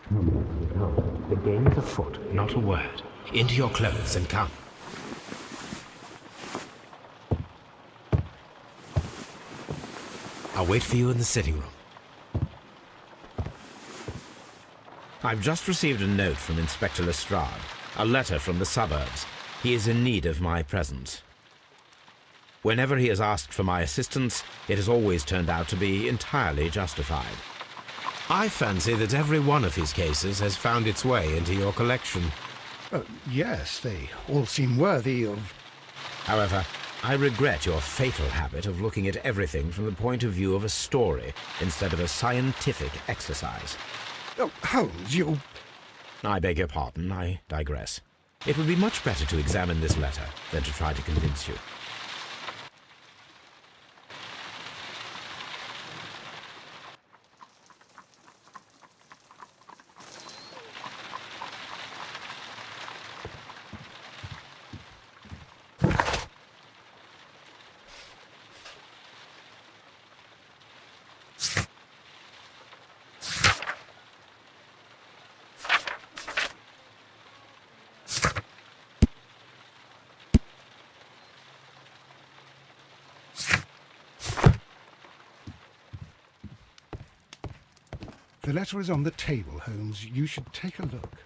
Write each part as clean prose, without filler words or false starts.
The game is afoot, not a word. Into your clothes and come. I'll wait for you in the sitting room. I've just received a note from Inspector Lestrade, a letter from the suburbs. He is in need of my presence. Whenever he has asked for my assistance, it has always turned out to be entirely justified. I fancy that every one of his cases has found its way into your collection. Yes, they all seem worthy of... However, I regret your fatal habit of looking at everything from the point of view of a story instead of a scientific exercise. Oh, Holmes, you... I beg your pardon, I digress. It would be much better to examine this letter than to try to convince you. The letter is on the table, Holmes. You should take a look.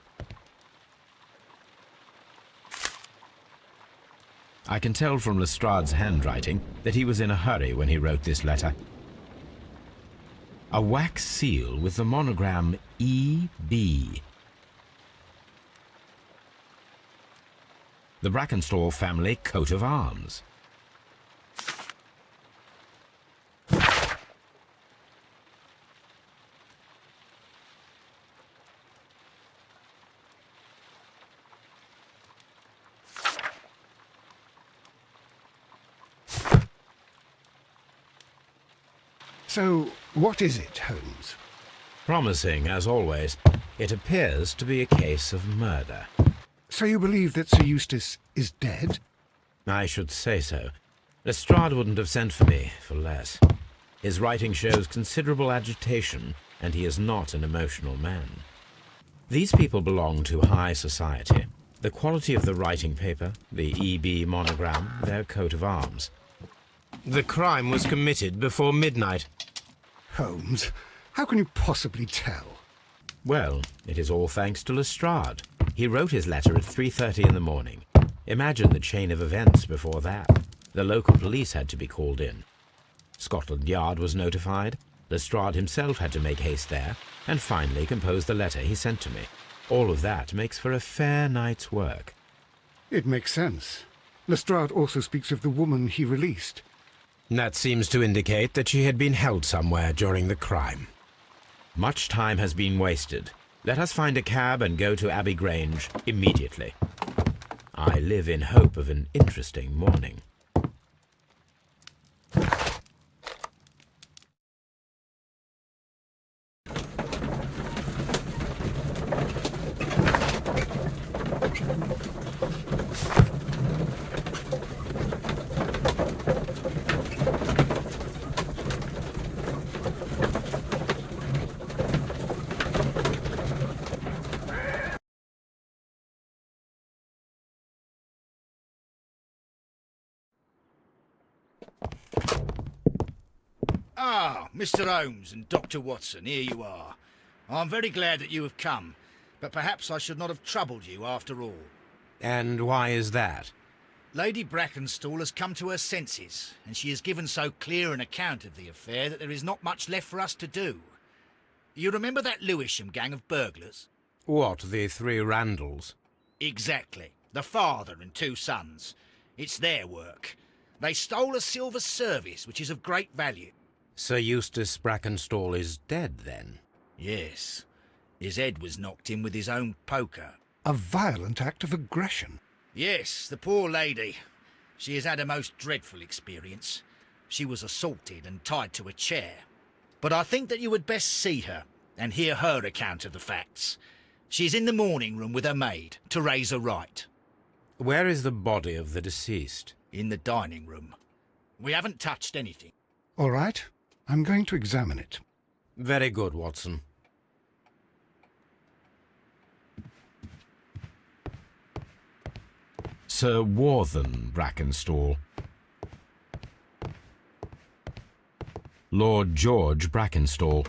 I can tell from Lestrade's handwriting that he was in a hurry when he wrote this letter. A wax seal with the monogram E.B. The Brackenstall family coat of arms. So, what is it, Holmes? Promising, as always. It appears to be a case of murder. So you believe that Sir Eustace is dead? I should say so. Lestrade wouldn't have sent for me for less. His writing shows considerable agitation, and he is not an emotional man. These people belong to high society. The quality of the writing paper, the E.B. monogram, their coat of arms. The crime was committed before midnight. Holmes, how can you possibly tell? Well, it is all thanks to Lestrade. He wrote his letter at 3:30 in the morning. Imagine the chain of events before that. The local police had to be called in. Scotland Yard was notified. Lestrade himself had to make haste there, and finally compose the letter he sent to me. All of that makes for a fair night's work. It makes sense. Lestrade also speaks of the woman he released. That seems to indicate that she had been held somewhere during the crime. Much time has been wasted. Let us find a cab and go to Abbey Grange immediately. I live in hope of an interesting morning. Ah, Mr. Holmes and Dr. Watson, here you are. I'm very glad that you have come, but perhaps I should not have troubled you after all. And why is that? Lady Brackenstall has come to her senses, and she has given so clear an account of the affair that there is not much left for us to do. You remember that Lewisham gang of burglars? What, the three Randalls? Exactly. The father and two sons. It's their work. They stole a silver service, which is of great value. Sir Eustace Brackenstall is dead, then? Yes. His head was knocked in with his own poker. A violent act of aggression. Yes, the poor lady. She has had a most dreadful experience. She was assaulted and tied to a chair. But I think that you would best see her and hear her account of the facts. She's in the morning room with her maid to raise a right. Where is the body of the deceased? In the dining room. We haven't touched anything. All right, I'm going to examine it. Very good, Watson. Sir Warthen Brackenstall. Lord George Brackenstall.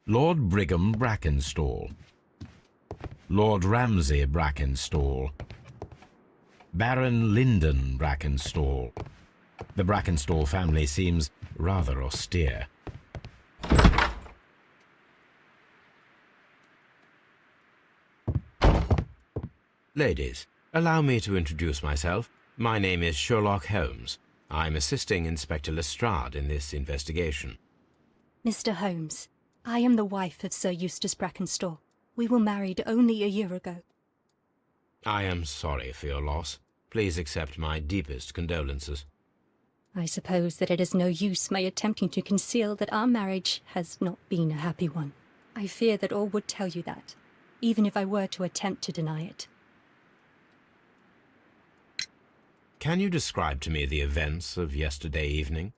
Lord Brigham Brackenstall. Lord Ramsay Brackenstall. Baron Lyndon Brackenstall. The Brackenstall family seems rather austere. Ladies, allow me to introduce myself. My name is Sherlock Holmes. I'm assisting Inspector Lestrade in this investigation. Mr. Holmes, I am the wife of Sir Eustace Brackenstall. We were married only a year ago. I am sorry for your loss. Please accept my deepest condolences. I suppose that it is no use my attempting to conceal that our marriage has not been a happy one. I fear that all would tell you that, even if I were to attempt to deny it. Can you describe to me the events of yesterday evening?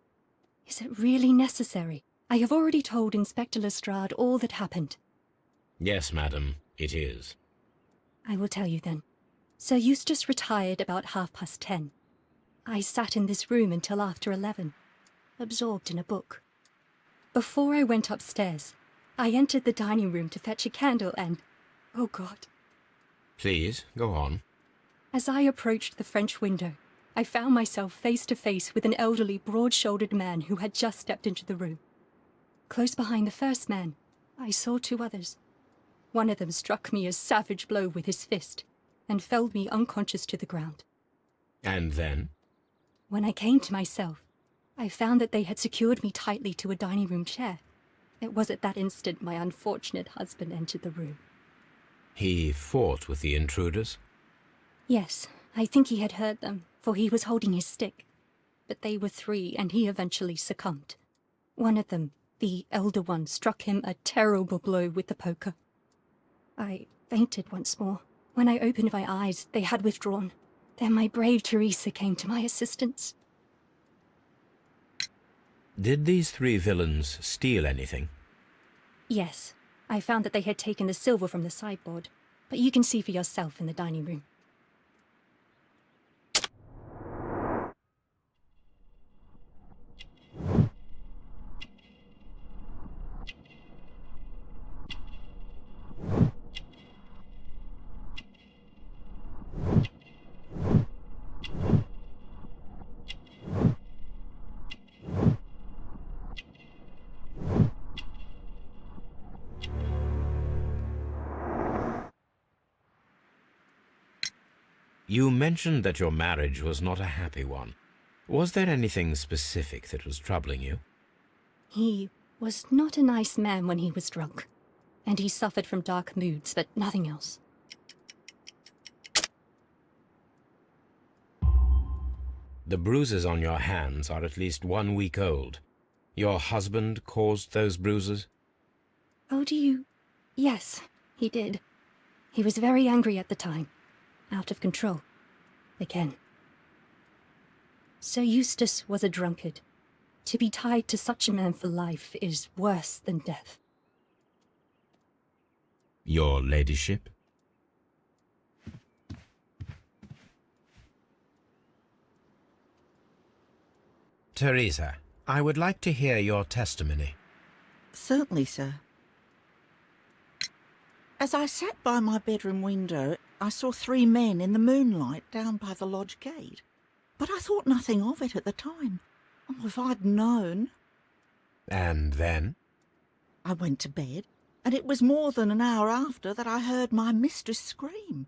Is it really necessary? I have already told Inspector Lestrade all that happened. Yes, madam, it is. I will tell you then. Sir Eustace retired about 10:30. I sat in this room until after 11, absorbed in a book. Before I went upstairs, I entered the dining room to fetch a candle and... oh God. Please, go on. As I approached the French window, I found myself face to face with an elderly, broad-shouldered man who had just stepped into the room. Close behind the first man, I saw two others. One of them struck me a savage blow with his fist and felled me unconscious to the ground. And then? When I came to myself, I found that they had secured me tightly to a dining room chair. It was at that instant my unfortunate husband entered the room. He fought with the intruders? Yes, I think he had heard them, for he was holding his stick. But they were three, and he eventually succumbed. One of them, the elder one, struck him a terrible blow with the poker. I fainted once more. When I opened my eyes, they had withdrawn. Then my brave Teresa came to my assistance. Did these three villains steal anything? Yes, I found that they had taken the silver from the sideboard, but you can see for yourself in the dining room. You mentioned that your marriage was not a happy one. Was there anything specific that was troubling you? He was not a nice man when he was drunk, and he suffered from dark moods, but nothing else. The bruises on your hands are at least 1 week old. Your husband caused those bruises? Oh, do you... Yes, he did. He was very angry at the time. Out of control. Again. Sir Eustace was a drunkard. To be tied to such a man for life is worse than death. Your ladyship? Teresa, I would like to hear your testimony. Certainly, sir. As I sat by my bedroom window, I saw 3 men in the moonlight down by the lodge gate. But I thought nothing of it at the time. Oh, if I'd known. And then? I went to bed, and it was more than an hour after that I heard my mistress scream.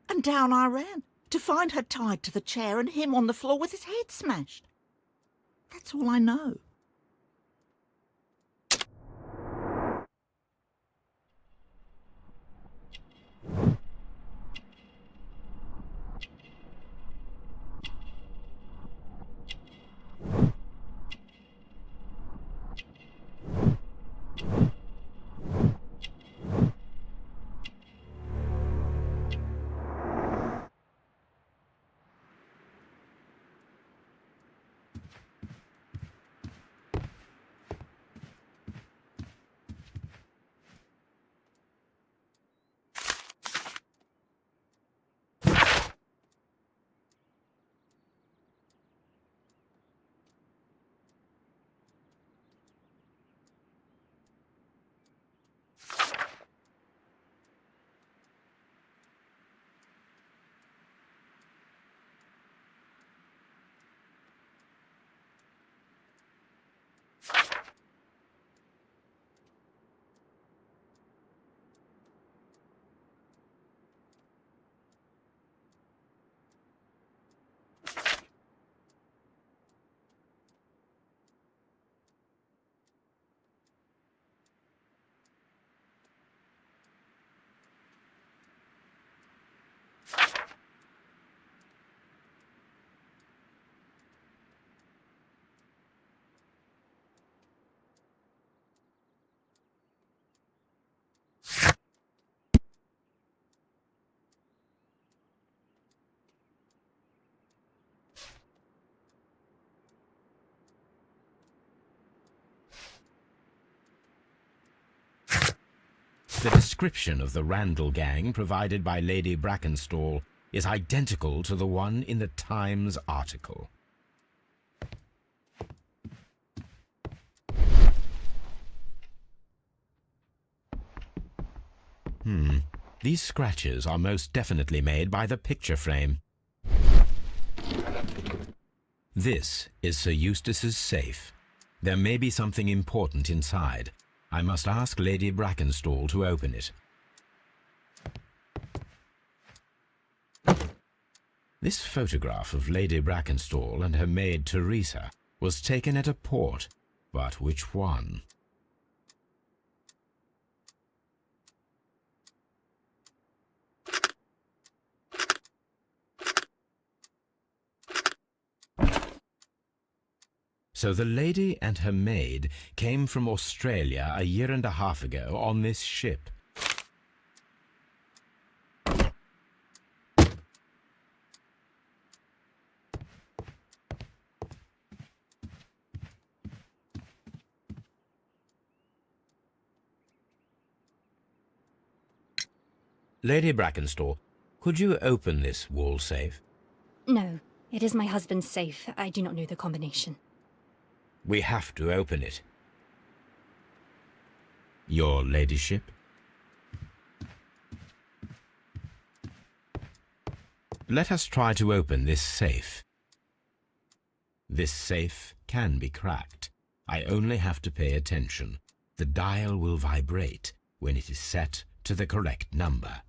And down I ran, to find her tied to the chair and him on the floor with his head smashed. That's all I know. The description of the Randall gang provided by Lady Brackenstall is identical to the one in the Times article. These scratches are most definitely made by the picture frame. This is Sir Eustace's safe. There may be something important inside. I must ask Lady Brackenstall to open it. This photograph of Lady Brackenstall and her maid Teresa was taken at a port, but which one? So the lady and her maid came from Australia a year and a half ago on this ship. Lady Brackenstall, could you open this wall safe? No, it is my husband's safe. I do not know the combination. We have to open it. Your ladyship? Let us try to open this safe. This safe can be cracked. I only have to pay attention. The dial will vibrate when it is set to the correct number.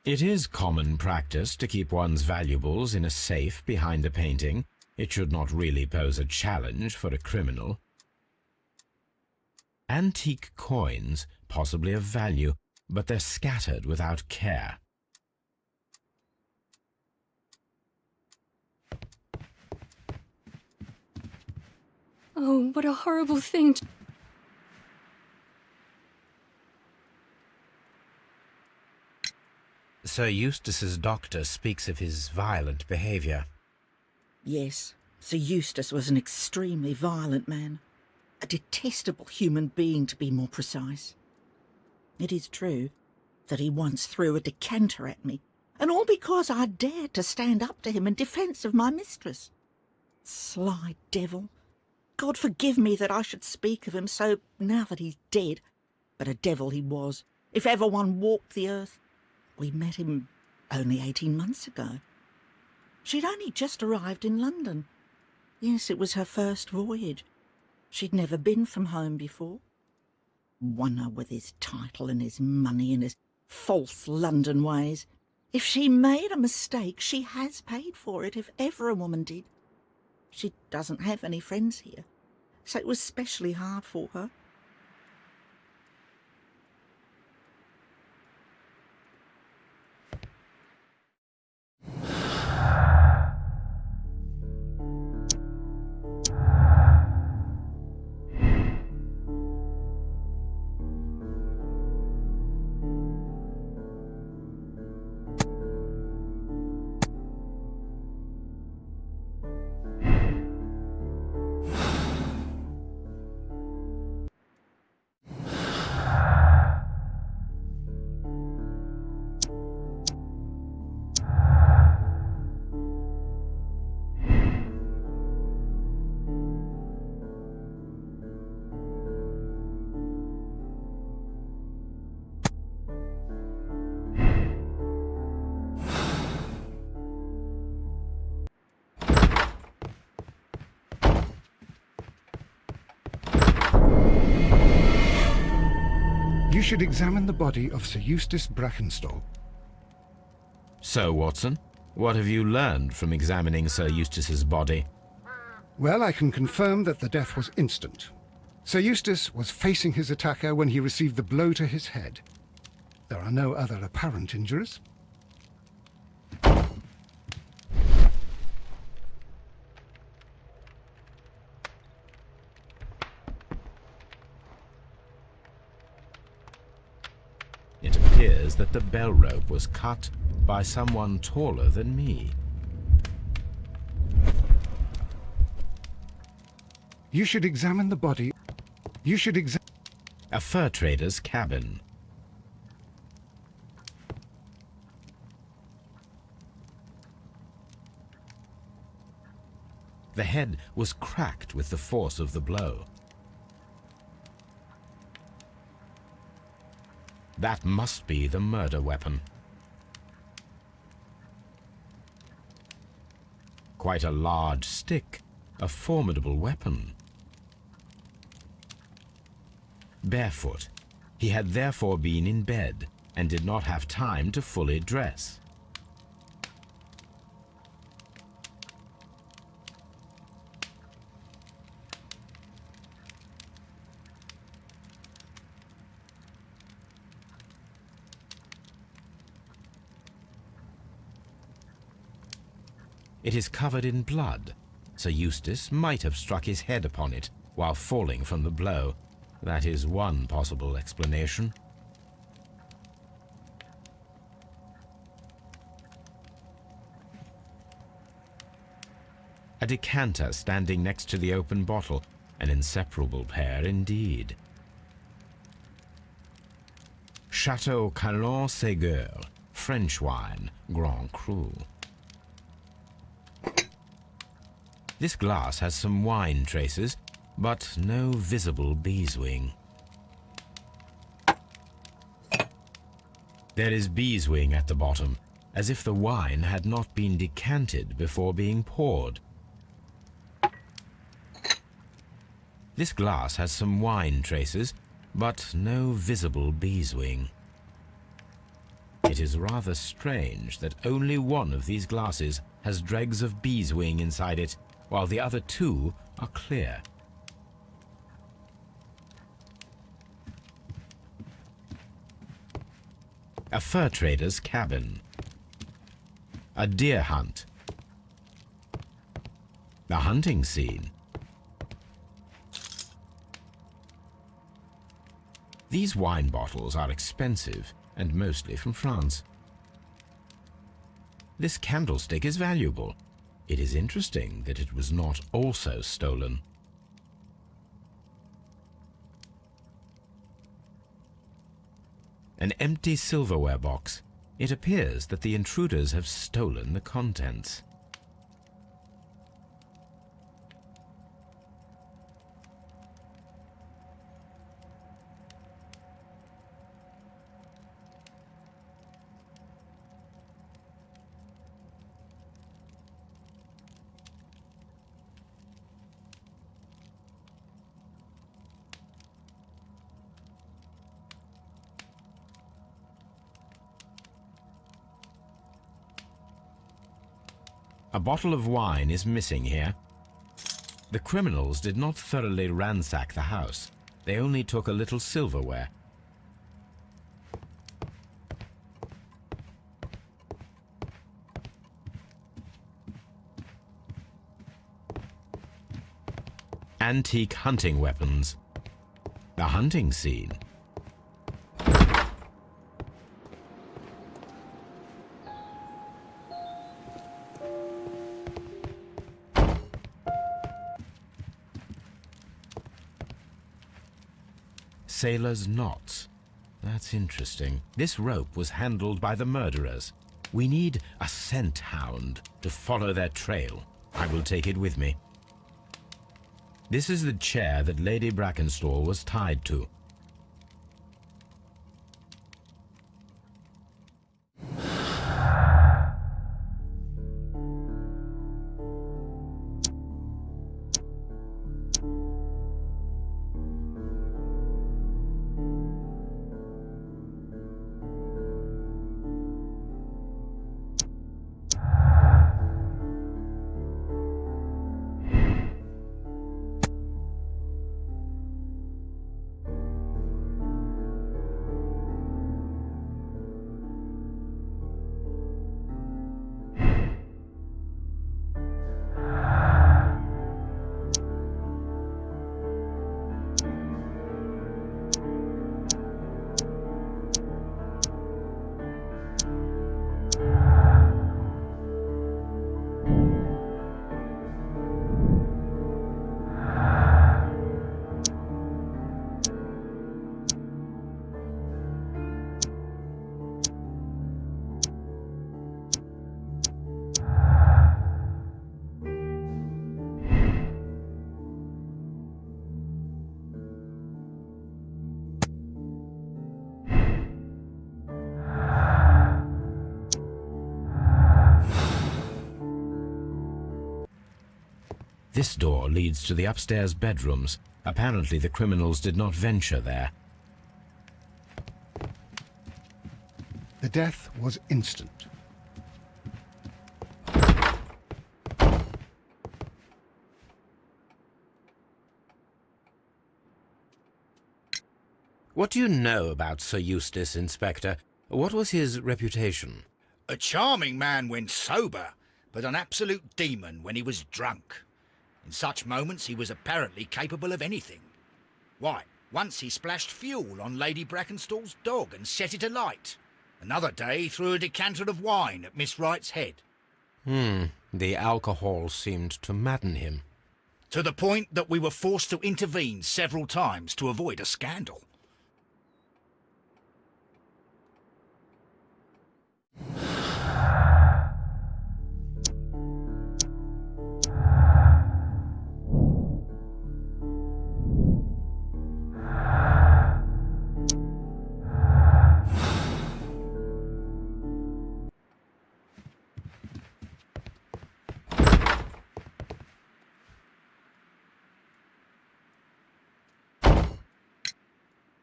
It is common practice to keep one's valuables in a safe behind a painting. It should not really pose a challenge for a criminal. Antique coins, possibly of value, but they're scattered without care. Oh, what a horrible thing. Sir Eustace's doctor speaks of his violent behaviour. Yes, Sir Eustace was an extremely violent man. A detestable human being, to be more precise. It is true that he once threw a decanter at me, and all because I dared to stand up to him in defence of my mistress. Sly devil. God forgive me that I should speak of him so now that he's dead, but a devil he was, if ever one walked the earth. We met him only 18 months ago. She'd only just arrived in London. Yes, it was her first voyage. She'd never been from home before. Wonder with his title and his money and his false London ways. If she made a mistake, she has paid for it, if ever a woman did. She doesn't have any friends here, so it was specially hard for her. should examine the body of Sir Eustace Brackenstall. So, Watson, what have you learned from examining Sir Eustace's body? Well, I can confirm that the death was instant. Sir Eustace was facing his attacker when he received the blow to his head. There are no other apparent injuries. It appears that the bell rope was cut by someone taller than me. You should examine the body. You should examine... A fur trader's cabin. The head was cracked with the force of the blow. That must be the murder weapon. Quite a large stick, a formidable weapon. Barefoot, he had therefore been in bed and did not have time to fully dress. It is covered in blood. Sir Eustace might have struck his head upon it while falling from the blow. That is one possible explanation. A decanter standing next to the open bottle, an inseparable pair indeed. Chateau Calon Ségur, French wine, Grand Cru. This glass has some wine traces, but no visible beeswing. There is beeswing at the bottom, as if the wine had not been decanted before being poured. This glass has some wine traces, but no visible beeswing. It is rather strange that only one of these glasses has dregs of beeswing inside it, while the other two are clear. A fur trader's cabin. A deer hunt. A hunting scene. These wine bottles are expensive and mostly from France. This candlestick is valuable. It is interesting that it was not also stolen. An empty silverware box. It appears that the intruders have stolen the contents. A bottle of wine is missing here. The criminals did not thoroughly ransack the house. They only took a little silverware. Antique hunting weapons. A hunting scene. Sailor's knots. That's interesting. This rope was handled by the murderers. We need a scent hound to follow their trail. I will take it with me. This is the chair that Lady Brackenstall was tied to. This door leads to the upstairs bedrooms. Apparently the criminals did not venture there. The death was instant. What do you know about Sir Eustace, Inspector? What was his reputation? A charming man when sober, but an absolute demon when he was drunk. In such moments he was apparently capable of anything. Why, once he splashed fuel on Lady Brackenstall's dog and set it alight. Another day he threw a decanter of wine at Miss Wright's head. The alcohol seemed to madden him. To the point that we were forced to intervene several times to avoid a scandal.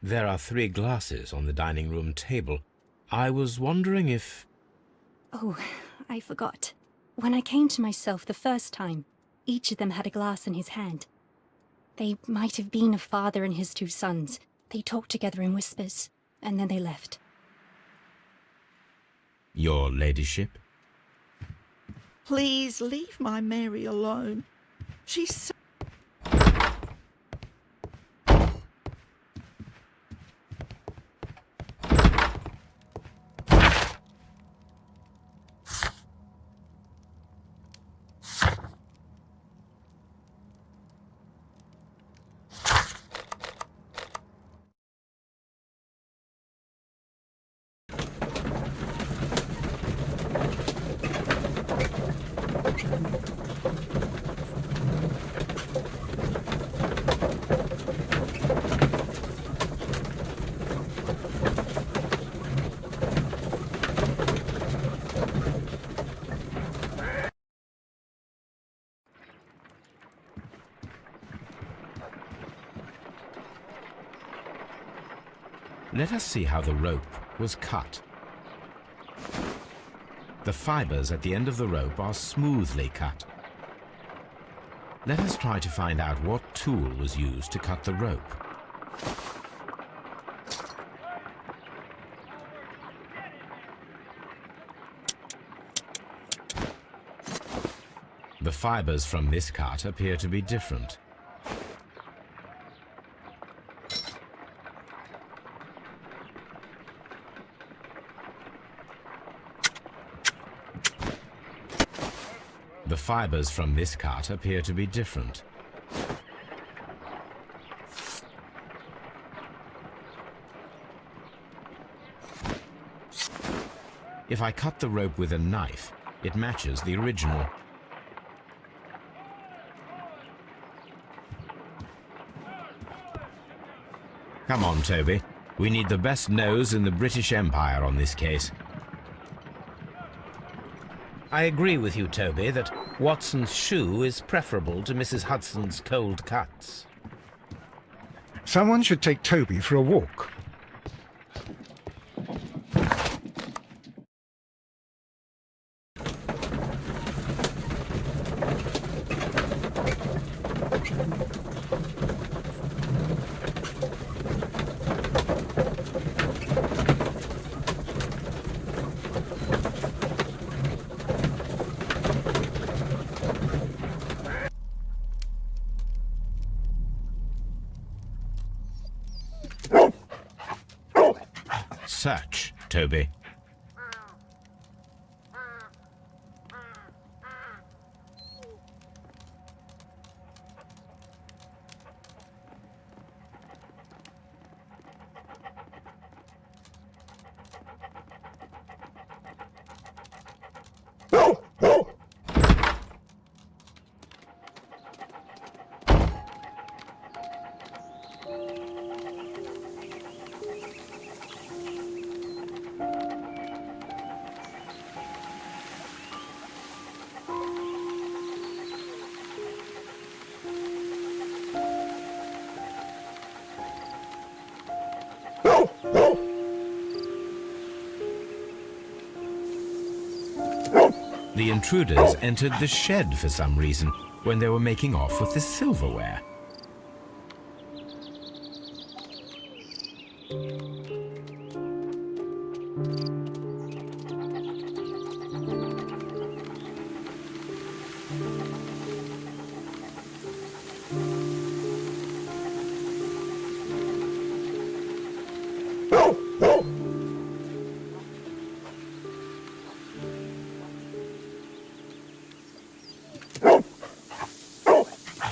There are 3 glasses on the dining room table. I was wondering if... Oh, I forgot. When I came to myself the first time, each of them had a glass in his hand. They might have been a father and his 2 sons. They talked together in whispers, and then they left. Your ladyship? Please leave my Mary alone. She's so... Let us see how the rope was cut. The fibers at the end of the rope are smoothly cut. Let us try to find out what tool was used to cut the rope. The fibers from this cut appear to be different. The fibers from this cut appear to be different. If I cut the rope with a knife, it matches the original. Come on, Toby. We need the best nose in the British Empire on this case. I agree with you, Toby, that Watson's shoe is preferable to Mrs. Hudson's cold cuts. Someone should take Toby for a walk. Search, Toby. The intruders entered the shed for some reason when they were making off with the silverware.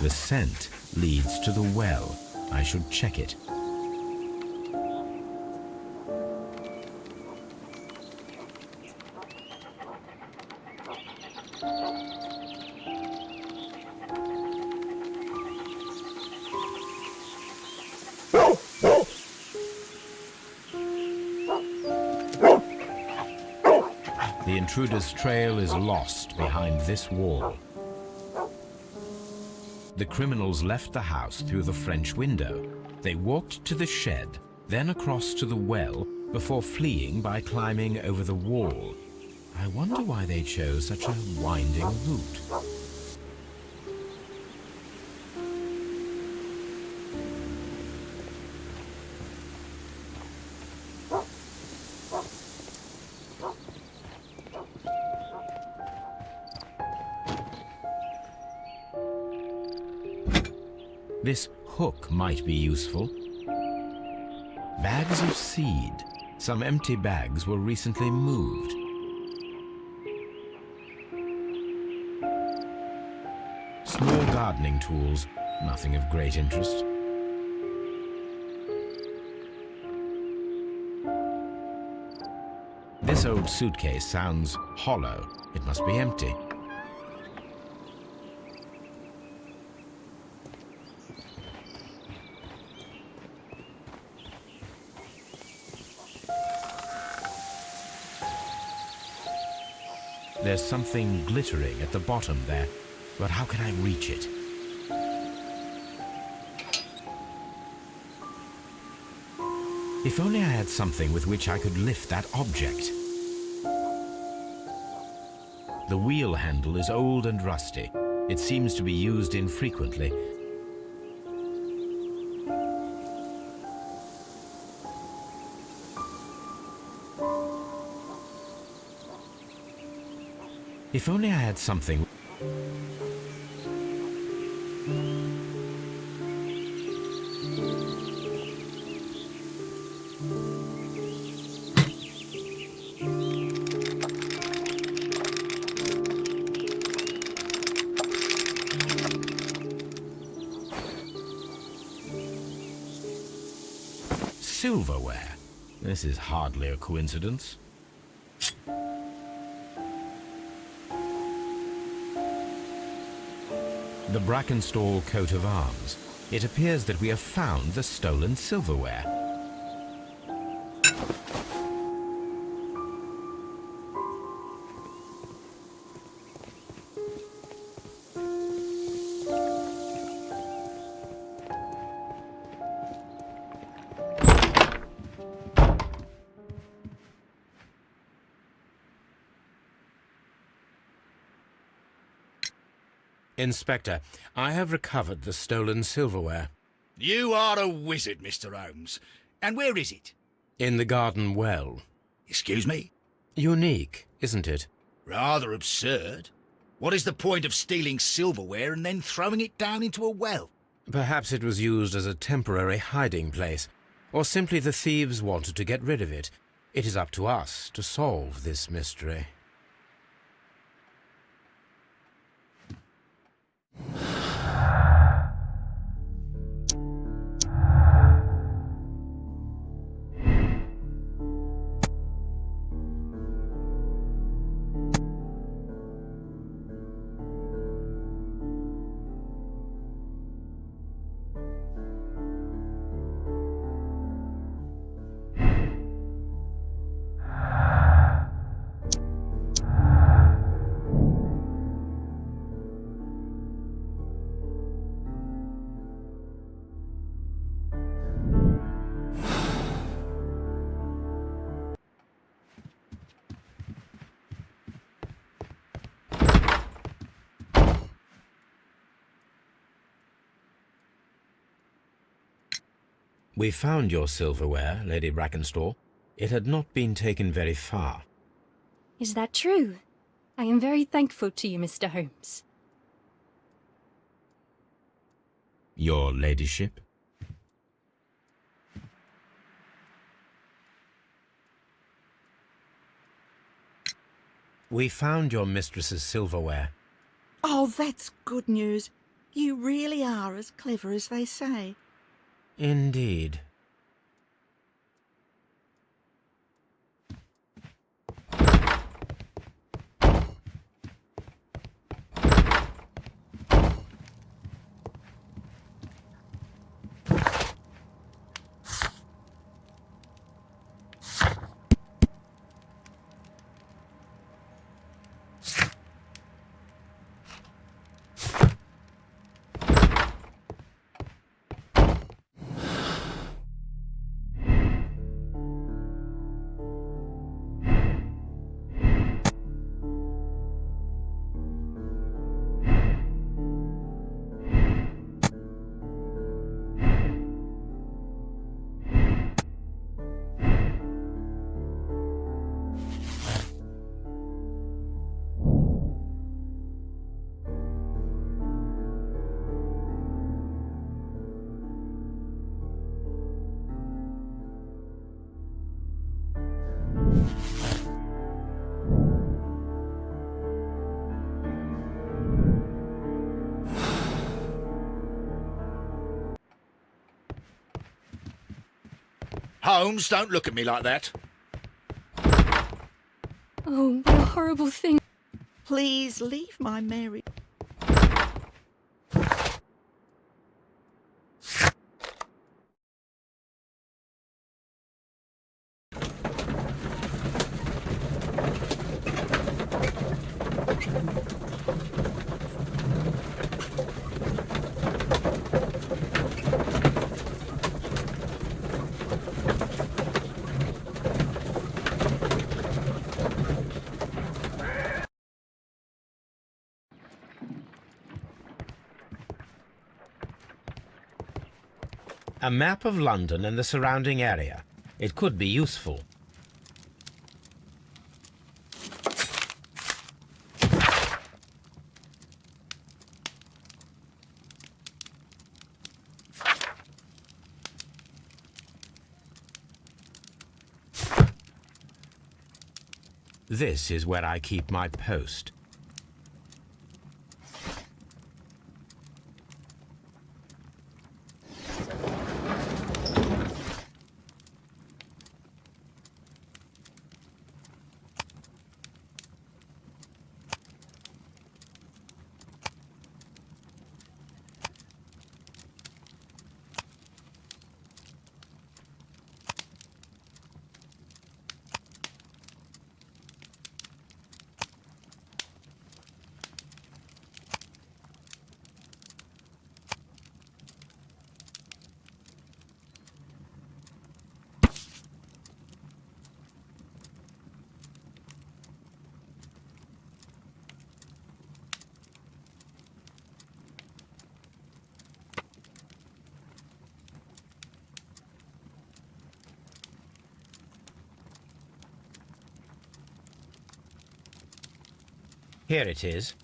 The scent leads to the well. I should check it. The intruder's trail is lost behind this wall. The criminals left the house through the French window. They walked to the shed, then across to the well, before fleeing by climbing over the wall. I wonder why they chose such a winding route. This hook might be useful. Bags of seed. Some empty bags were recently moved. Small gardening tools, nothing of great interest. This old suitcase sounds hollow. It must be empty. There's something glittering at the bottom there, but how can I reach it? If only I had something with which I could lift that object. The wheel handle is old and rusty. It seems to be used infrequently. If only I had something. Silverware. This is hardly a coincidence. The Brackenstall coat of arms. It appears that we have found the stolen silverware. Inspector, I have recovered the stolen silverware. You are a wizard, Mr. Holmes. And where is it? In the garden well. Excuse me? Unique, isn't it? Rather absurd. What is the point of stealing silverware and then throwing it down into a well? Perhaps it was used as a temporary hiding place, or simply the thieves wanted to get rid of it. It is up to us to solve this mystery. We found your silverware, Lady Brackenstall. It had not been taken very far. Is that true? I am very thankful to you, Mr. Holmes. Your ladyship? We found your mistress's silverware. Oh, that's good news. You really are as clever as they say. Indeed. Holmes, don't look at me like that. Oh, what a horrible thing. Please leave my Mary. A map of London and the surrounding area. It could be useful. This is where I keep my post. Here it is.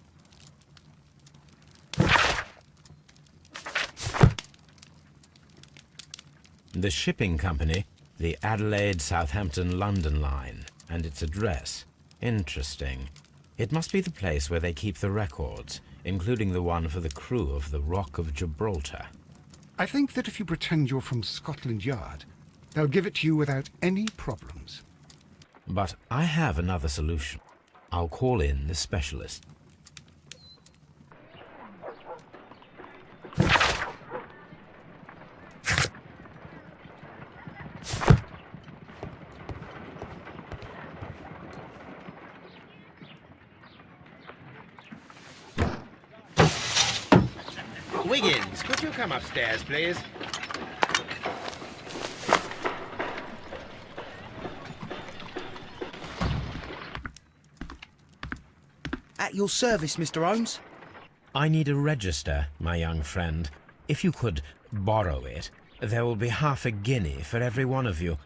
The shipping company, the Adelaide, Southampton, London line, and its address. Interesting. It must be the place where they keep the records, including the one for the crew of the Rock of Gibraltar. I think that if you pretend you're from Scotland Yard, they'll give it to you without any problems. But I have another solution. I'll call in the specialist. Wiggins, could you come upstairs, please? At your service, Mr. Holmes. I need a register, my young friend. If you could borrow it, There will be half a guinea for every one of you.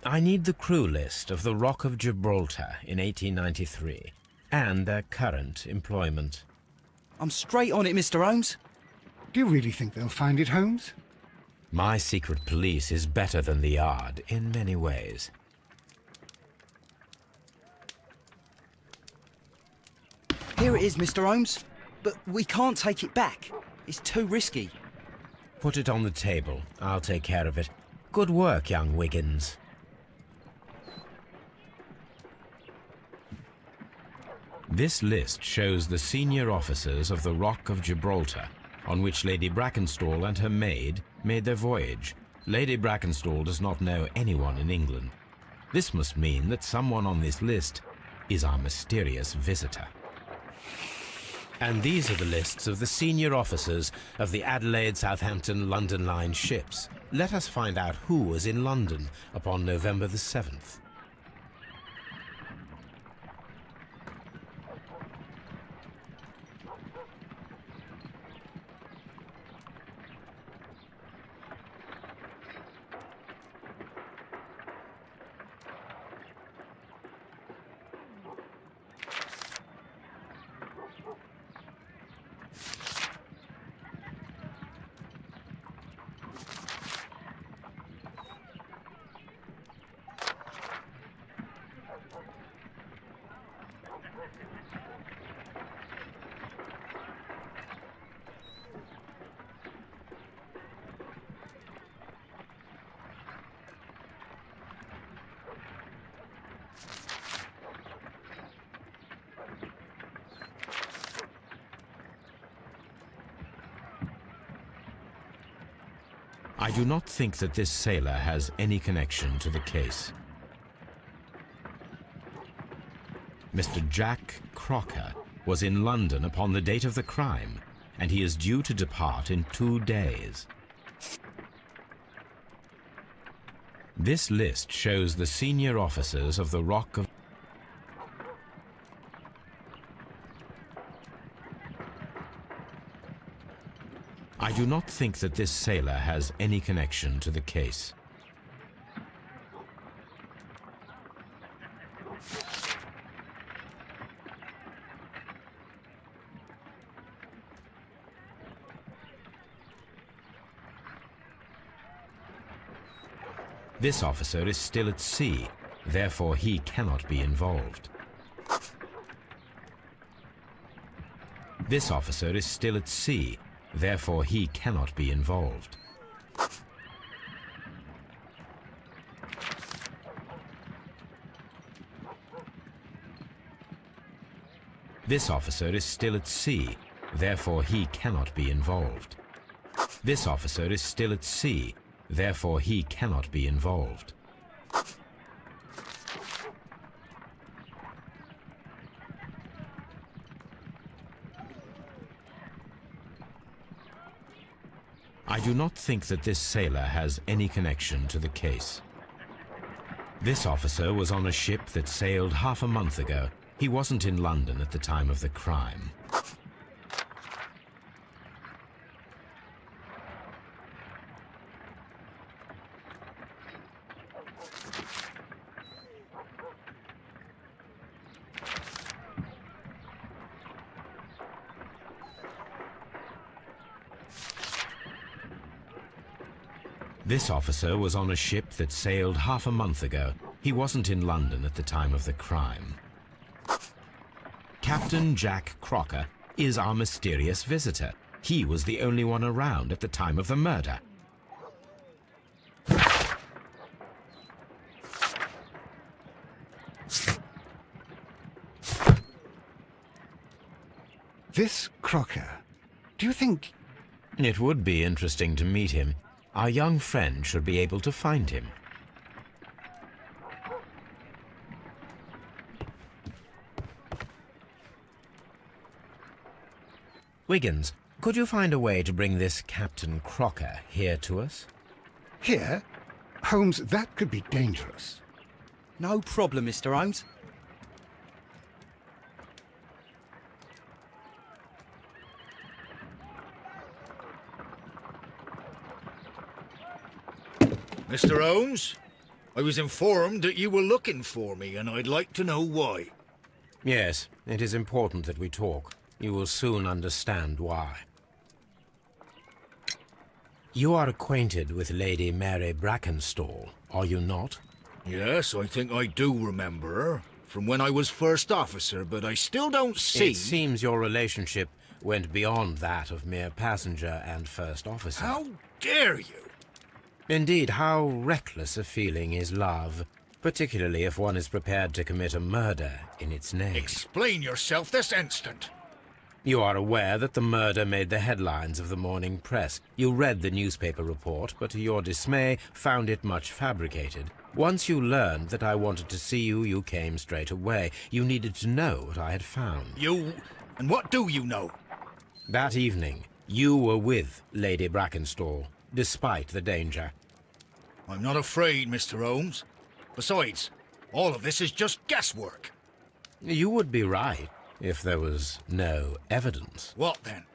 I need the crew list of the Rock of Gibraltar in 1893, and their current employment. I'm straight on it, Mr. Holmes. Do you really think they'll find it, Holmes? My secret police is better than the Yard in many ways. Here it is, Mr. Holmes. But we can't take it back. It's too risky. Put it on the table. I'll take care of it. Good work, young Wiggins. This list shows the senior officers of the Rock of Gibraltar, on which Lady Brackenstall and her maid made their voyage. Lady Brackenstall does not know anyone in England. This must mean that someone on this list is our mysterious visitor. And these are the lists of the senior officers of the Adelaide, Southampton, London Line ships. Let us find out who was in London upon November the 7th. I do not think that this sailor has any connection to the case. Mr. Jack Crocker was in London upon the date of the crime, and he is due to depart in 2 days. This list shows the senior officers of the Rock of I do not think that this sailor has any connection to the case. This officer is still at sea, therefore he cannot be involved. This officer is still at sea, therefore he cannot be involved. This officer is still at sea, therefore he cannot be involved. This officer is still at sea, therefore he cannot be involved. I do not think that this sailor has any connection to the case. This officer was on a ship that sailed half a month ago. He wasn't in London at the time of the crime. This officer was on a ship that sailed half a month ago. He wasn't in London at the time of the crime. Captain Jack Crocker is our mysterious visitor. He was the only one around at the time of the murder. This Crocker, do you think... It would be interesting to meet him. Our young friend should be able to find him. Wiggins, could you find a way to bring this Captain Crocker here to us? Here? Holmes, that could be dangerous. No problem, Mr. Holmes. Mr. Holmes, I was informed that you were looking for me, and I'd like to know why. Yes, it is important that we talk. You will soon understand why. You are acquainted with Lady Mary Brackenstall, are you not? Yes, I think I do remember her, from when I was first officer, but I still don't see... It seems your relationship went beyond that of mere passenger and first officer. How dare you? Indeed, how reckless a feeling is love, particularly if one is prepared to commit a murder in its name. Explain yourself this instant. You are aware that the murder made the headlines of the morning press. You read the newspaper report, but to your dismay, found it much fabricated. Once you learned that I wanted to see you, you came straight away. You needed to know what I had found. You... and what do you know? That evening, you were with Lady Brackenstall, despite the danger. I'm not afraid, Mr. Holmes. Besides, all of this is just guesswork. You would be right if there was no evidence. What then?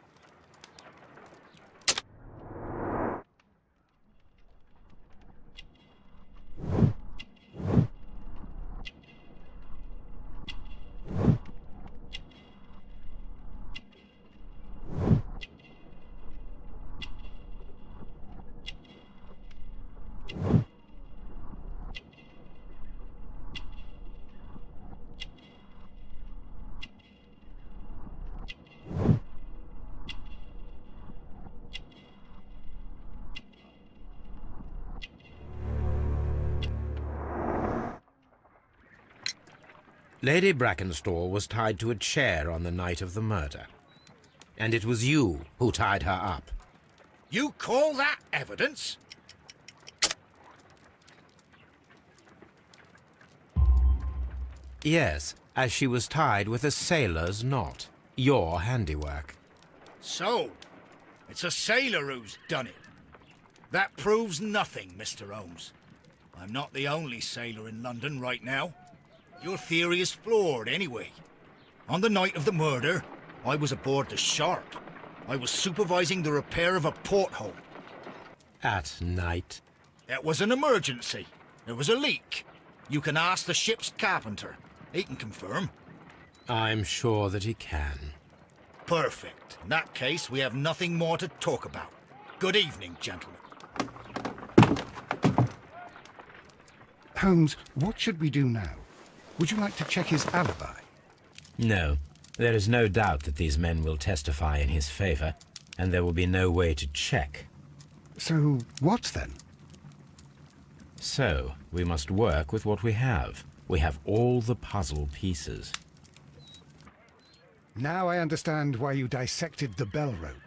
Lady Brackenstall was tied to a chair on the night of the murder. And it was you who tied her up. You call that evidence? Yes, as she was tied with a sailor's knot. Your handiwork. So, it's a sailor who's done it. That proves nothing, Mr. Holmes. I'm not the only sailor in London right now. Your theory is flawed anyway. On the night of the murder, I was aboard the Shark. I was supervising the repair of a porthole. At night? It was an emergency. There was a leak. You can ask the ship's carpenter. He can confirm. I'm sure that he can. Perfect. In that case, we have nothing more to talk about. Good evening, gentlemen. Holmes, what should we do now? Would you like to check his alibi? No. There is no doubt that these men will testify in his favor, and there will be no way to check. So, what then? So, we must work with what we have. We have all the puzzle pieces. Now I understand why you dissected the bell rope.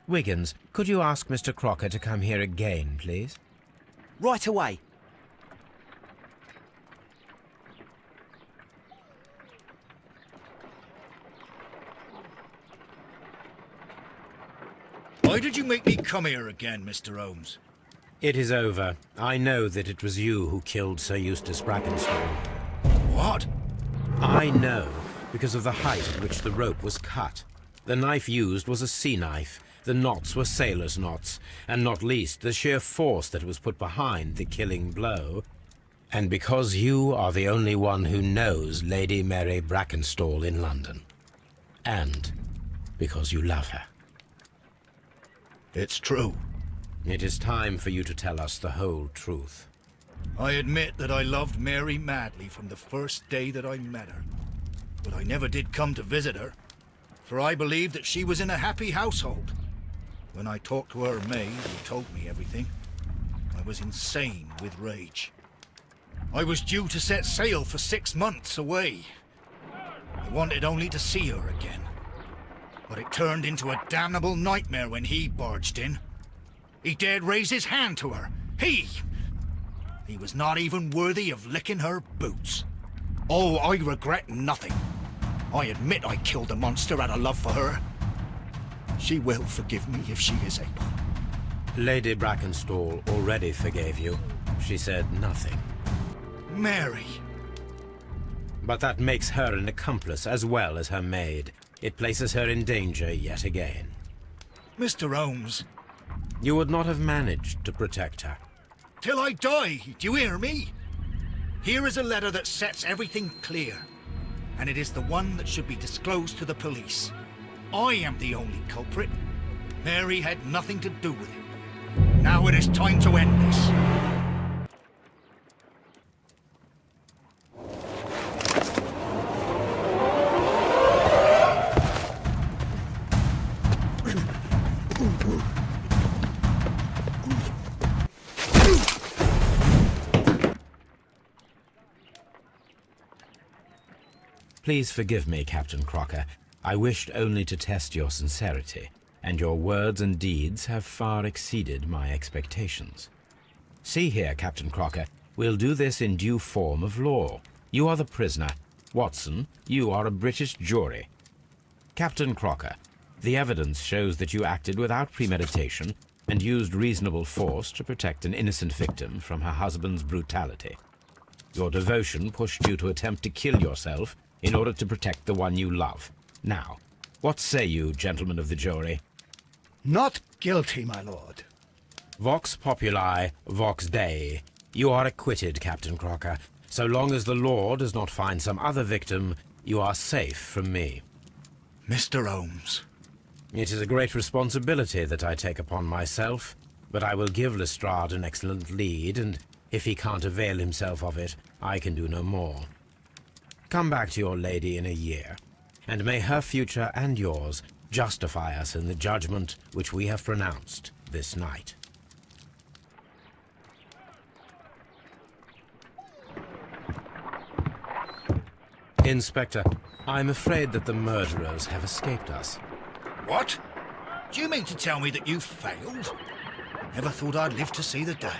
Wiggins, could you ask Mr. Crocker to come here again, please? Right away. Why did you make me come here again, Mr. Holmes? It is over. I know that it was you who killed Sir Eustace Brackenstall. What? I know because of the height at which the rope was cut. The knife used was a sea knife. The knots were sailor's knots, and not least the sheer force that was put behind the killing blow. And because you are the only one who knows Lady Mary Brackenstall in London. And because you love her. It's true. It is time for you to tell us the whole truth. I admit that I loved Mary madly from the first day that I met her. But I never did come to visit her, for I believed that she was in a happy household. When I talked to her maid, who told me everything, I was insane with rage. I was due to set sail for 6 months away. I wanted only to see her again. But it turned into a damnable nightmare when he barged in. He dared raise his hand to her. He was not even worthy of licking her boots. Oh, I regret nothing. I admit I killed the monster out of love for her. She will forgive me if she is able. Lady Brackenstall already forgave you. She said nothing. Mary. But that makes her an accomplice as well as her maid. It places her in danger yet again. Mr. Holmes. You would not have managed to protect her. Till I die, do you hear me? Here is a letter that sets everything clear. And it is the one that should be disclosed to the police. I am the only culprit. Mary had nothing to do with it. Now it is time to end this. Please forgive me, Captain Crocker. I wished only to test your sincerity, and your words and deeds have far exceeded my expectations. See here, Captain Crocker, we'll do this in due form of law. You are the prisoner. Watson, you are a British jury. Captain Crocker, the evidence shows that you acted without premeditation and used reasonable force to protect an innocent victim from her husband's brutality. Your devotion pushed you to attempt to kill yourself in order to protect the one you love. Now, what say you, gentlemen of the jury? Not guilty, my lord. Vox populi, vox Dei. You are acquitted, Captain Crocker. So long as the law does not find some other victim, you are safe from me. Mr. Holmes. It is a great responsibility that I take upon myself, but I will give Lestrade an excellent lead, and if he can't avail himself of it, I can do no more. Come back to your lady in a year, and may her future and yours justify us in the judgment which we have pronounced this night. Inspector, I'm afraid that the murderers have escaped us. What? Do you mean to tell me that you failed? Never thought I'd live to see the day.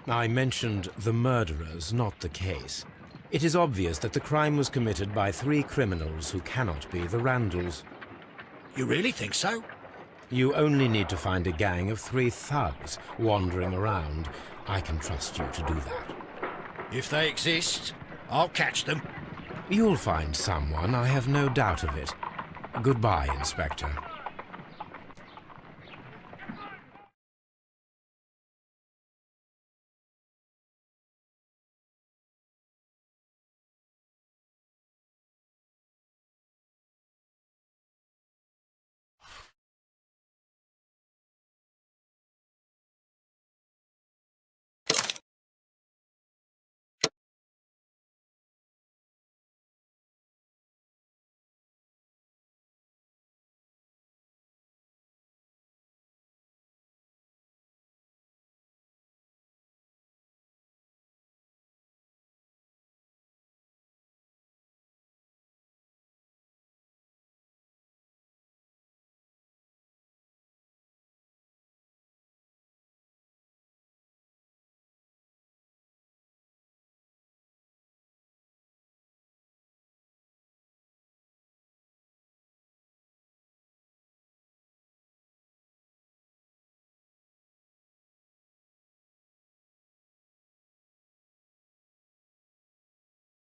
I mentioned the murderers, not the case. It is obvious that the crime was committed by 3 criminals who cannot be the Randalls. You really think so? You only need to find a gang of 3 thugs wandering around. I can trust you to do that. If they exist, I'll catch them. You'll find someone, I have no doubt of it. Goodbye, Inspector.